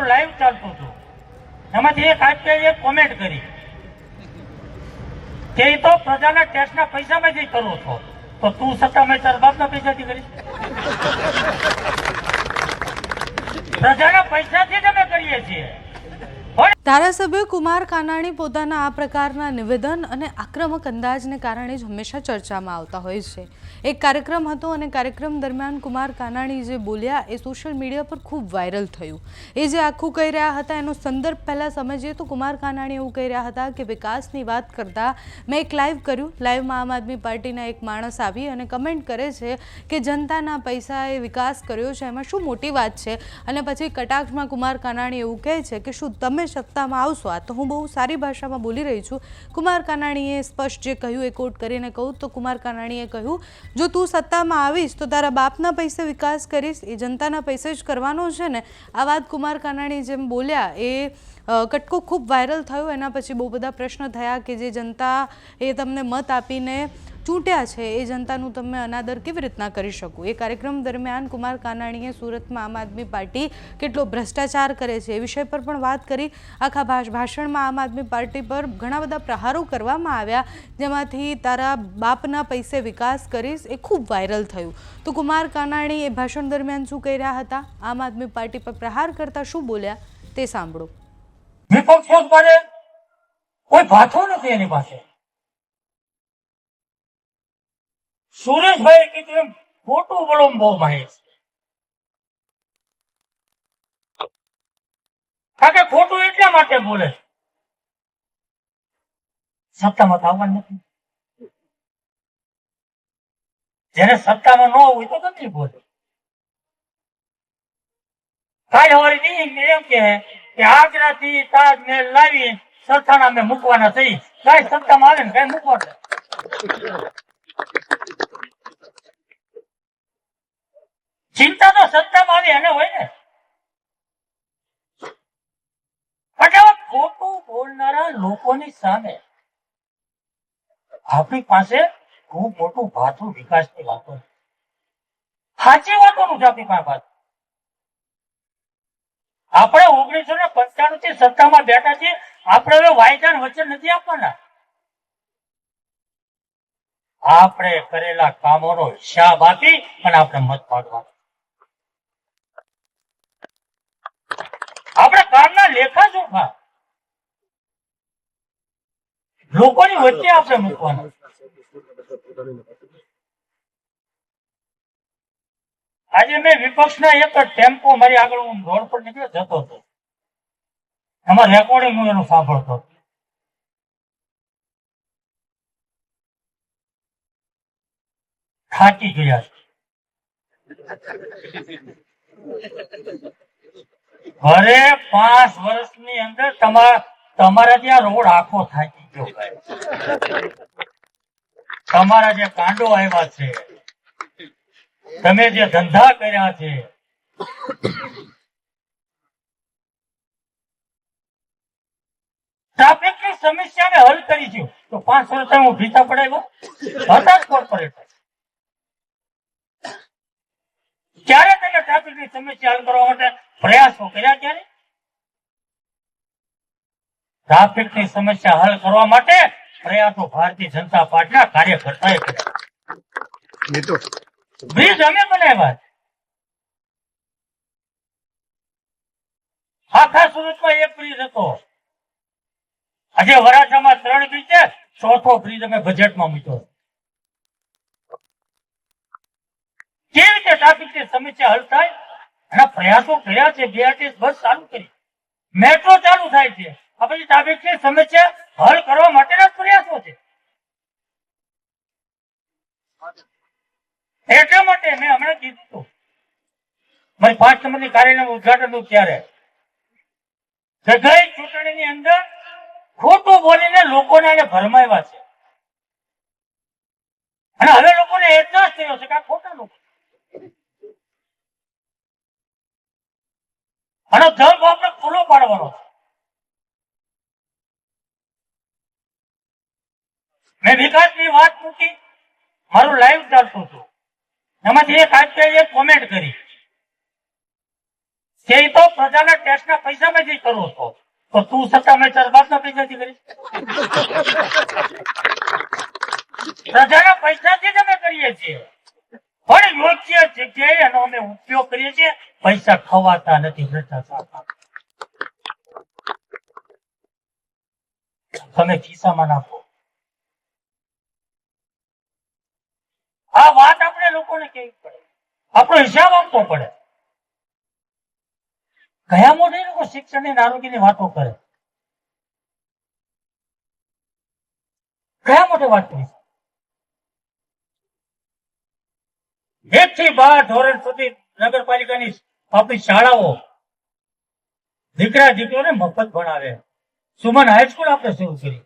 મારું લાઈવ ચાલતું હતું, એમાંથી એક આચાર્ય કોમેન્ટ કરી કે એ તો પ્રજાના ટેક્સના પૈસામાંથી કરો છો, તો તું સત્તામાં તારા બાપના પૈસાથી કરીશ? પ્રજાના પૈસાથી જ અમે કરીએ છીએ. ધારાસભ્ય કુમાર કાનાણી પોતાના આ પ્રકારના નિવેદન અને આક્રમક અંદાજને કારણે જ હંમેશા ચર્ચામાં આવતા હોય છે. એક કાર્યક્રમ હતો અને કાર્યક્રમ દરમિયાન કુમાર કાનાણી જે બોલ્યા એ સોશિયલ મીડિયા પર ખૂબ વાયરલ થયું. એ જે આખું કહી રહ્યા હતા એનો સંદર્ભ પહેલાં સમજીએ તો કુમાર કાનાણી એવું કહી રહ્યા હતા કે વિકાસની વાત કરતાં મેં એક લાઈવ કર્યું. લાઈવમાં આમ આદમી પાર્ટીના એક માણસ આવી અને કમેન્ટ કરે છે કે જનતાના પૈસાએ વિકાસ કર્યો છે, એમાં શું મોટી વાત છે? અને પછી કટાક્ષમાં કુમાર કાનાણી એવું કહે છે કે શું તમે સત્તામાં આવશો? આ તો હું બહુ સારી ભાષામાં બોલી રહી છું. કુમાર કાનાણીએ સ્પષ્ટ જે કહ્યું એ કોટ કરીને કહું તો કુમાર કાનાણીએ કહ્યું, જો તું સત્તામાં આવીશ તો તારા બાપના પૈસે વિકાસ કરીશ, એ જનતાના પૈસે જ કરવાનો છે ને? આ વાત કુમાર કાનાણી જેમ બોલ્યા એ કટકો ખૂબ વાયરલ થયો. એના પછી બહુ બધા પ્રશ્ન થયા કે જે જનતા એ તમને મત આપીને ચૂંટ્યા છે એ જનતાનું તમે અનાદર કેવી રીતના કરી શકો? એ કાર્યક્રમ દરમિયાન કુમાર કાનાણીએ સુરતમાં આમ આદમી પાર્ટી કેટલો ભ્રષ્ટાચાર કરે છે એ વિષય પર પણ વાત કરી. આખા ભાષણમાં આમ આદમી પાર્ટી પર ઘણા બધા પ્રહારો કરવામાં આવ્યા, જેમાંથી તારા બાપના પૈસે વિકાસ કરીશ એ ખૂબ વાયરલ થયું. તો કુમાર કાનાણી એ ભાષણ દરમિયાન શું કહી રહ્યા હતા, આમ આદમી પાર્ટી પર પ્રહાર કરતા શું બોલ્યા તે સાંભળો. વિપક્ષો પાસે કોઈ ભાથો નથી એની પાસે. સુરેશભાઈ કીધું એમ ખોટું બોલો બહુ માહિર છે. કારણ કે ખોટું એટલા માટે બોલે સત્તામાં તો આવવાનું નથી. જેને સત્તામાં ન હોય તો ગમે બોલે. કાલ સવારે એમ કે આગ્રાથી તાજમહેલ લાવી સરથાણા અમે મૂકવાના થઈ. કઈ સત્તામાં આવે ને કઈ મૂકવાના. ચિંતા તો સત્તામાં આવી એને હોય ને. ખોટું બોલનારા લોકોની સામે આપણી પાસે ખૂબ મોટું ભાથું વિકાસની વાતો, સાચી વાતોનું છે આપણી પાસે. આપણે 1995 થી સત્તામાં બેઠા છીએ. આપણે હવે વાયદાન વચન નથી આપવાના. આપણે કરેલા કામોનો હિસાબ આપી અને આપણે મત પાડવાનો. આપણે કામના લેખા જોખા લોકોની વચ્ચે આપણે મૂકવાના. આજે મેં વિપક્ષના એક ટેમ્પો મારી આગળ હું રોડ પર નીકળ્યો જતો હતો, એમાં રેકોર્ડિંગ હું એનું સાંભળતો હતો. થાકી ગયા છે. ઘરે 5 વર્ષની અંદર તમારા ત્યાં રોડ આખો થાકી ગયો. તમારા જે કાંડો આવ્યા છે, તમે જે ધંધા કર્યા છે, ટ્રાફિકની સમસ્યાને હલ કરી છે. તો 5 વર્ષ હું ભીતા પડાવ્યો હતા જ કોર્પોરેટર. ક્યારે તમે ટ્રાફિકની સમસ્યા હલ કરવા માટે પ્રયાસો કર્યા? ક્યારે ટ્રાફિકની સમસ્યા હલ કરવા માટે પ્રયાસો ભારતીય જનતા પાર્ટીના કાર્યકર્તાએ કર્યા. બ્રિજ અમે બનાવ્યા. આખા સુરતમાં એક બ્રિજ હતો. આજે વરાછામાં 3 બ્રિજ છે. 4થો બ્રિજ અમે બજેટમાં મૂક્યો. કેવી રીતે ટ્રાફિકની સમસ્યા હલ થાય એના પ્રયાસો કર્યા છે. BRTS બસ ચાલુ કરી, મેટ્રો ચાલુ થાય છે. આ પછી ટ્રાફિકની સમસ્યા હલ કરવા માટેના પ્રયાસો છે. એટલા માટે મેં હમણાં કીધું હતું મારી 5 નંબરની કાર્યાલયનું ઉદઘાટન હતું ત્યારે ગઈ ચૂંટણીની અંદર ખોટું બોલીને લોકોને એને ભરમાવ્યા છે. અને હવે લોકોને અહેસાસ થયો છે કે આ ખોટા લોકો. અને જવાબ આપણે પૂરો પાડવાનો છે. મેં વિકાસની વાત મૂકી, મારું લાઈવ ચાલતું હતું, એમાંથી એક આચાર્ય કોમેન્ટ કરી કે તો પ્રજાના ટેક્સના પૈસા કરું છો તો તું સત્તા મેં તાર બાપના પૈસાથી કરીશ? પ્રજાના પૈસાથી જ અમે કરીએ છીએ, પણ યોગ્ય જગ્યાએ એનો અમે ઉપયોગ કરીએ છીએ. પૈસા ખવાતા નથી ભ્રષ્ટાચાર. તમે ખિસ્સામાં નાખો. આ વાત આપણે લોકોને કહેવી પડે, આપણો હિસાબ આપવો પડે. કયા મોઢે લોકો શિક્ષણ અને આરોગ્યની વાતો કરે? કયા મોઢે વાત કરી? 1 થી 12 ધોરણ સુધી નગરપાલિકાની આપણી શાળાઓ દીકરા દીકરીઓને મફત ભણાવે. સુમન હાઈસ્કૂલ આપણે શરૂ કરી.